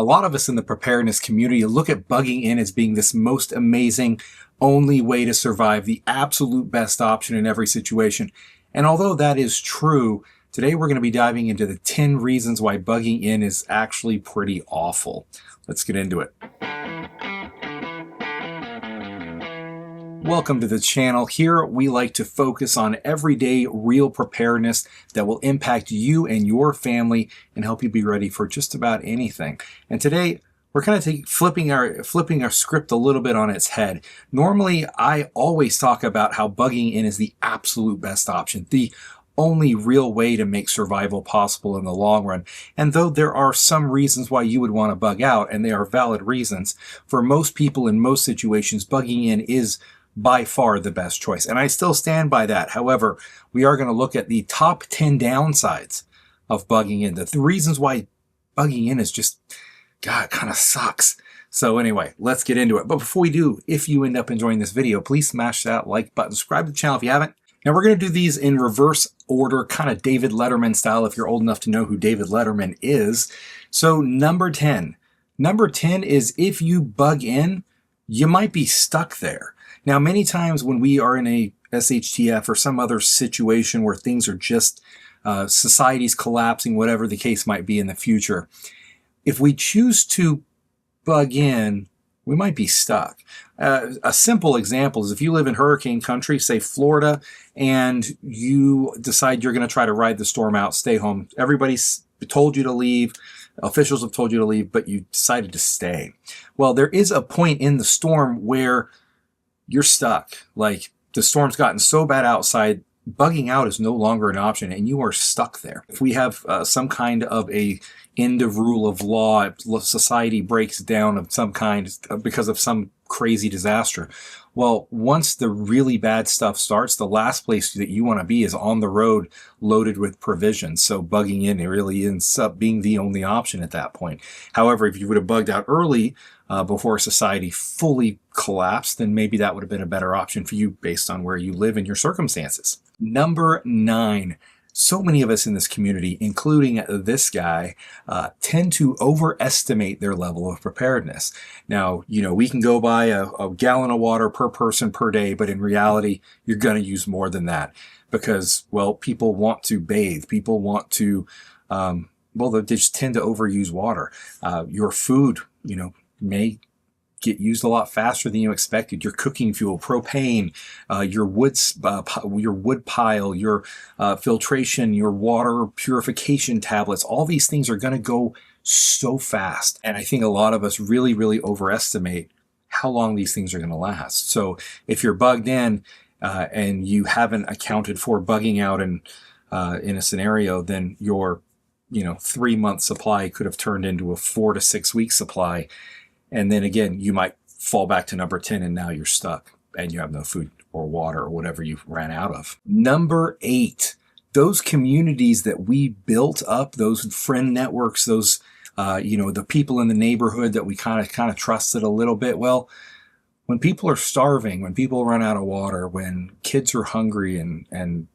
A lot of us in the preparedness community look at bugging in as being this most amazing, only way to survive, the absolute best option in every situation. And although that is true, today we're going to be diving into the 10 reasons why bugging in is actually pretty awful. Let's get into it. Welcome to the channel. Here we like to focus on everyday real preparedness that will impact you and your family and help you be ready for just about anything. And today we're kind of flipping our script a little bit on its head. Normally I always talk about how bugging in is the absolute best option, the only real way to make survival possible in the long run. And though there are some reasons why you would want to bug out, and they are valid reasons, for most people in most situations, bugging in is by far the best choice. And I still stand by that. However, we are going to look at the top 10 downsides of bugging in. The reasons why bugging in is just, God, it kind of sucks. So anyway, let's get into it. But before we do, if you end up enjoying this video, please smash that like button, subscribe to the channel if you haven't. Now we're going to do these in reverse order, kind of David Letterman style, if you're old enough to know who David Letterman is. So number 10. Number 10 is if you bug in, you might be stuck there. Now, many times when we are in a SHTF or some other situation where things are just, society's collapsing, whatever the case might be in the future, if we choose to bug in, we might be stuck. A simple example is if you live in hurricane country, say Florida, and you decide you're going to try to ride the storm out, stay home. Everybody's told you to leave. Officials have told you to leave, but you decided to stay. Well, there is a point in the storm where you're stuck. Like the storm's gotten so bad outside, bugging out is no longer an option and you are stuck there. If we have some kind of a end of rule of law, society breaks down of some kind because of some crazy disaster. Well, once the really bad stuff starts, the last place that you want to be is on the road loaded with provisions. So bugging in, it really ends up being the only option at that point. However, if you would have bugged out early before society fully collapsed, then maybe that would have been a better option for you based on where you live and your circumstances. Number 9. So many of us in this community, including this guy, tend to overestimate their level of preparedness. Now, we can go by a gallon of water per person per day, but in reality, you're going to use more than that because, well, people want to bathe. People want to, they just tend to overuse water. Your food, may get used a lot faster than you expected. Your cooking fuel, propane, your wood pile, your filtration, your water purification tablets, all these things are going to go so fast. And I think a lot of us really, really overestimate how long these things are going to last. So if you're bugged in and you haven't accounted for bugging out in a scenario, then your 3-month supply could have turned into a 4 to 6 week supply. And then again, you might fall back to number 10 and now you're stuck and you have no food or water or whatever you ran out of. Number 8, those communities that we built up, those friend networks, those, the people in the neighborhood that we kind of trusted a little bit. Well, when people are starving, when people run out of water, when kids are hungry and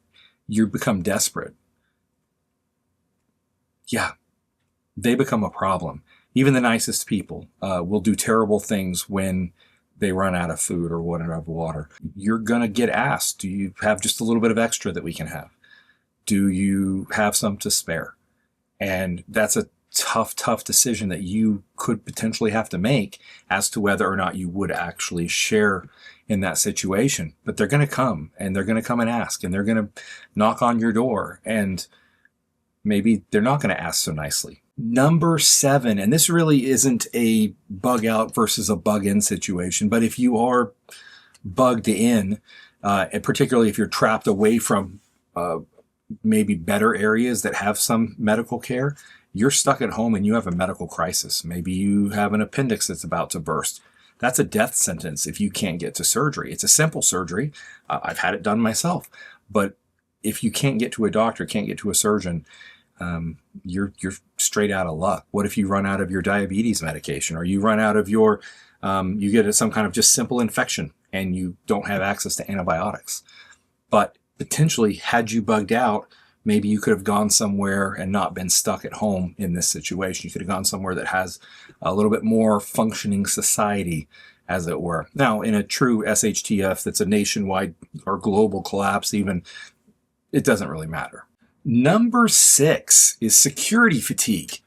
you become desperate, yeah, they become a problem. Even the nicest people will do terrible things when they run out of food or run out of water. You're going to get asked, do you have just a little bit of extra that we can have? Do you have some to spare? And that's a tough decision that you could potentially have to make as to whether or not you would actually share in that situation. But they're going to come and ask and they're going to knock on your door and maybe they're not going to ask so nicely. Number 7, and this really isn't a bug out versus a bug in situation, but if you are bugged in, and particularly if you're trapped away from maybe better areas that have some medical care, you're stuck at home and you have a medical crisis. Maybe you have an appendix that's about to burst. That's a death sentence if you can't get to surgery. It's a simple surgery. I've had it done myself. But if you can't get to a doctor, can't get to a surgeon, you're straight out of luck. What if you run out of your diabetes medication or you run out of your, you get some kind of just simple infection and you don't have access to antibiotics? But potentially, had you bugged out, Maybe you could have gone somewhere and not been stuck at home in this situation. You could have gone somewhere that has a little bit more functioning society, as it were. Now, in a true SHTF that's a nationwide or global collapse even, it doesn't really matter. Number 6 is security fatigue.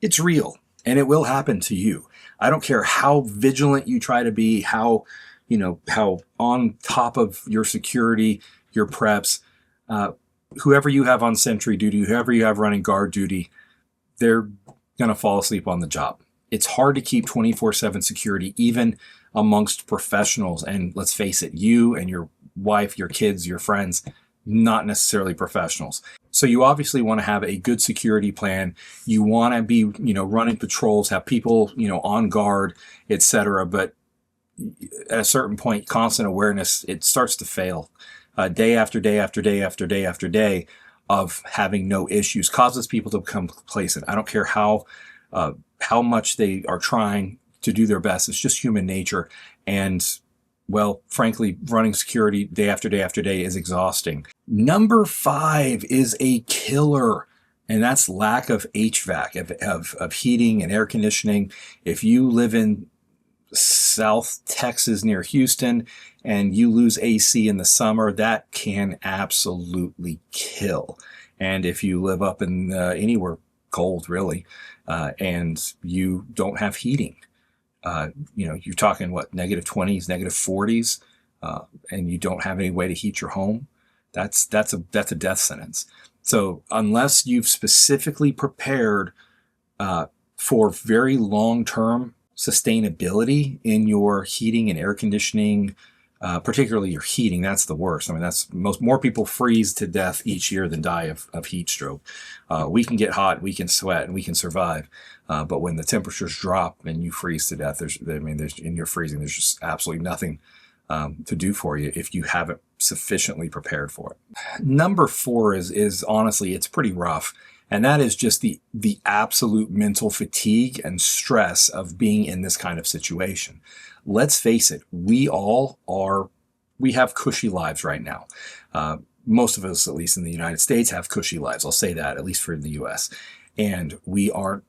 It's real, and it will happen to you. I don't care how vigilant you try to be, how on top of your security, your preps, whoever you have on sentry duty, whoever you have running guard duty, they're going to fall asleep on the job. It's hard to keep 24/7 security, even amongst professionals. And let's face it, you and your wife, your kids, your friends, not necessarily professionals. So you obviously want to have a good security plan. You want to be, running patrols, have people, on guard, etc. But at a certain point, constant awareness, it starts to fail. Day after day after day after day after day of having no issues causes people to become complacent. I don't care how much they are trying to do their best. It's just human nature. And well, frankly, running security day after day after day is exhausting. Number 5 is a killer, and that's lack of HVAC, of heating and air conditioning. If you live in South Texas near Houston and you lose AC in the summer, that can absolutely kill. And if you live up in anywhere cold, really, and you don't have heating, you're talking negative 20s, negative 40s, and you don't have any way to heat your home. That's a death sentence. So unless you've specifically prepared for very long-term sustainability in your heating and air conditioning, particularly your heating, that's the worst. I mean, more people freeze to death each year than die of heat stroke. We can get hot, we can sweat, and we can survive. But when the temperatures drop and you freeze to death, and you're freezing, there's just absolutely nothing to do for you if you haven't sufficiently prepared for it. Number 4 is honestly, it's pretty rough. And that is just the absolute mental fatigue and stress of being in this kind of situation. Let's face it, we have cushy lives right now. Most of us, at least in the United States, have cushy lives. I'll say that, at least for the US. And we aren't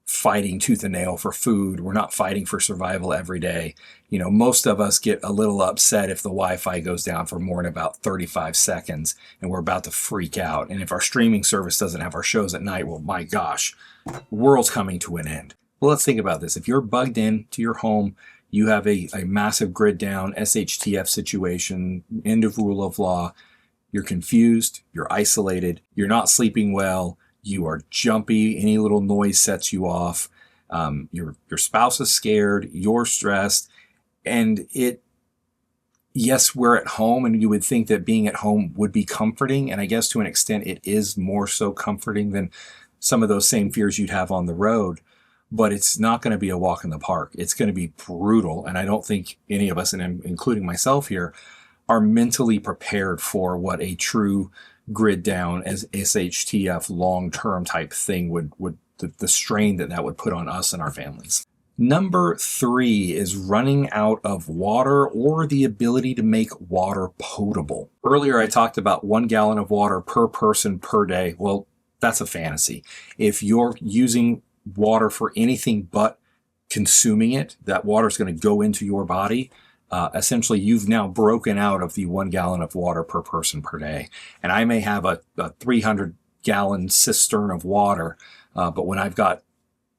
fighting tooth and nail for food. We're not fighting for survival every day. Most of us get a little upset if the Wi-Fi goes down for more than about 35 seconds and we're about to freak out. And if our streaming service doesn't have our shows at night, well, my gosh, the world's coming to an end. Well, let's think about this. If you're bugged in to your home, you have a massive grid down, SHTF situation, end of rule of law, you're confused, you're isolated, you're not sleeping well, you are jumpy, any little noise sets you off, your spouse is scared, you're stressed, and yes, we're at home, and you would think that being at home would be comforting, and I guess to an extent it is more so comforting than some of those same fears you'd have on the road, but it's not going to be a walk in the park. It's going to be brutal, and I don't think any of us, and including myself here, are mentally prepared for what a true grid down as SHTF long-term type thing would the strain that would put on us and our families. Number 3 is running out of water or the ability to make water potable. Earlier I talked about 1 gallon of water per person per day. Well, that's a fantasy. If you're using water for anything but consuming it, that water is going to go into your body. Essentially, you've now broken out of the 1 gallon of water per person per day. And I may have a 300-gallon cistern of water, but when I've got,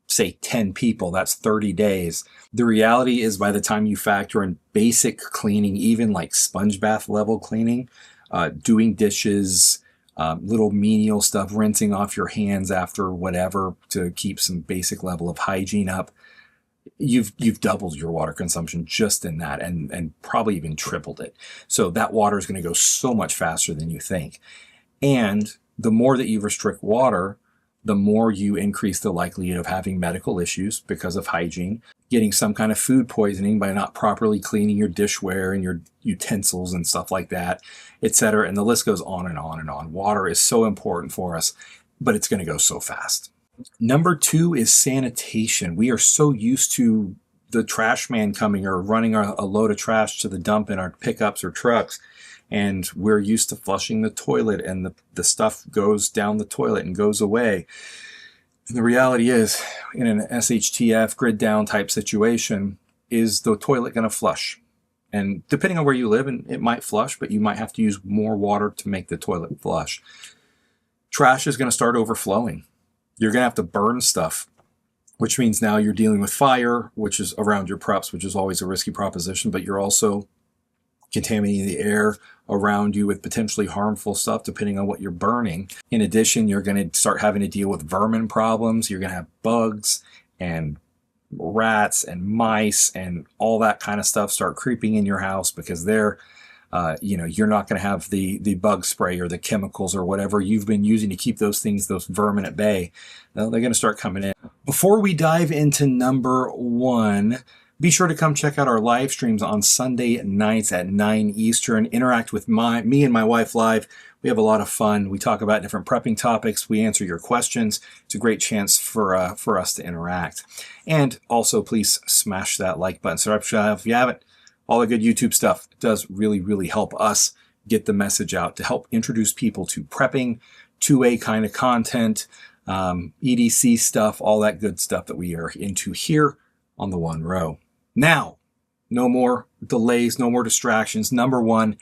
say, 10 people, that's 30 days. The reality is by the time you factor in basic cleaning, even like sponge bath level cleaning, doing dishes, little menial stuff, rinsing off your hands after whatever to keep some basic level of hygiene up, you've doubled your water consumption just in that, and probably even tripled it. So that water is going to go so much faster than you think. And the more that you restrict water, the more you increase the likelihood of having medical issues because of hygiene, getting some kind of food poisoning by not properly cleaning your dishware and your utensils and stuff like that, etc. And the list goes on and on and on. Water is so important for us, but it's going to go so fast. Number 2 is sanitation. We are so used to the trash man coming or running a load of trash to the dump in our pickups or trucks. and we're used to flushing the toilet and the stuff goes down the toilet and goes away. And the reality is, in an SHTF grid down type situation, is the toilet going to flush? And depending on where you live, and it might flush, but you might have to use more water to make the toilet flush. Trash is going to start overflowing. You're going to have to burn stuff, which means now you're dealing with fire, which is around your preps, which is always a risky proposition, but you're also contaminating the air around you with potentially harmful stuff depending on what you're burning. In addition, you're going to start having to deal with vermin problems. You're going to have bugs and rats and mice and all that kind of stuff start creeping in your house because they're you're not going to have the bug spray or the chemicals or whatever you've been using to keep those vermin at bay. They're going to start coming in. Before we dive into number one, be sure to come check out our live streams on Sunday nights at 9 Eastern. Interact with me and my wife live. We have a lot of fun. We talk about different prepping topics. We answer your questions. It's a great chance for us to interact. And also, please smash that like button. Subscribe if you haven't. All the good YouTube stuff does really, really help us get the message out to help introduce people to prepping, 2A kind of content, EDC stuff, all that good stuff that we are into here on The One Row. Now, no more delays, no more distractions. Number one,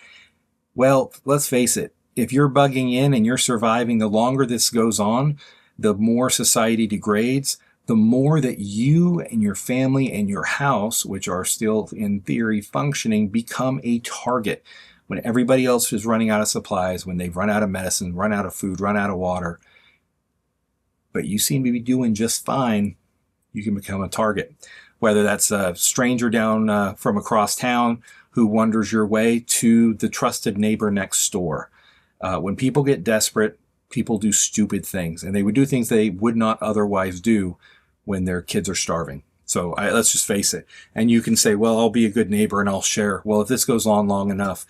well, let's face it. If you're bugging in and you're surviving, the longer this goes on, the more society degrades, the more that you and your family and your house, which are still in theory functioning, become a target. When everybody else is running out of supplies, when they've run out of medicine, run out of food, run out of water, but you seem to be doing just fine, you can become a target. Whether that's a stranger down from across town who wanders your way to the trusted neighbor next door. When people get desperate, people do stupid things, and they would do things they would not otherwise do when their kids are starving. So let's just face it. And you can say, well, I'll be a good neighbor and I'll share. Well, if this goes on long enough,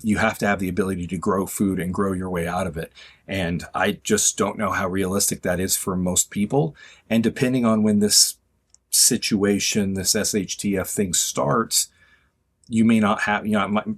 you have to have the ability to grow food and grow your way out of it. And I just don't know how realistic that is for most people. And depending on when this situation, this SHTF thing starts, you may not have,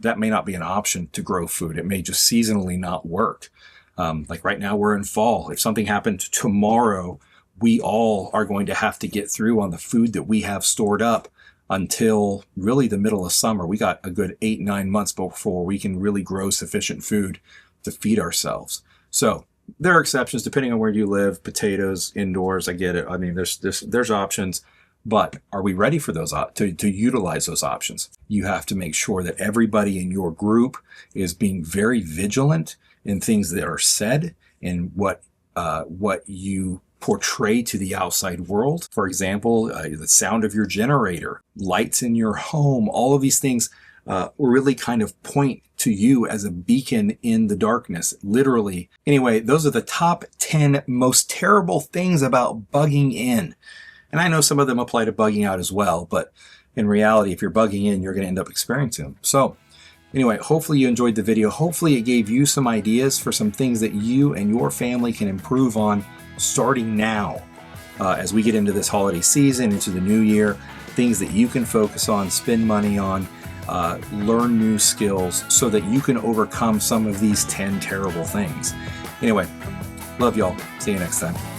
that may not be an option to grow food. It may just seasonally not work. Like right now we're in fall. If something happened tomorrow, we all are going to have to get through on the food that we have stored up until really the middle of summer. We got a good 8-9 months before we can really grow sufficient food to feed ourselves. So there are exceptions depending on where you live. Potatoes, indoors, I get it. I mean, there's options. But are we ready for those to utilize those options? You have to make sure that everybody in your group is being very vigilant in things that are said and what you portray to the outside world. For example, the sound of your generator, lights in your home, all of these things really kind of point to you as a beacon in the darkness, literally. Anyway, those are the top 10 most terrible things about bugging in. And I know some of them apply to bugging out as well, but in reality, if you're bugging in, you're going to end up experiencing them. So anyway, hopefully you enjoyed the video. Hopefully it gave you some ideas for some things that you and your family can improve on starting now as we get into this holiday season, into the new year, things that you can focus on, spend money on, learn new skills so that you can overcome some of these 10 terrible things. Anyway, love y'all. See you next time.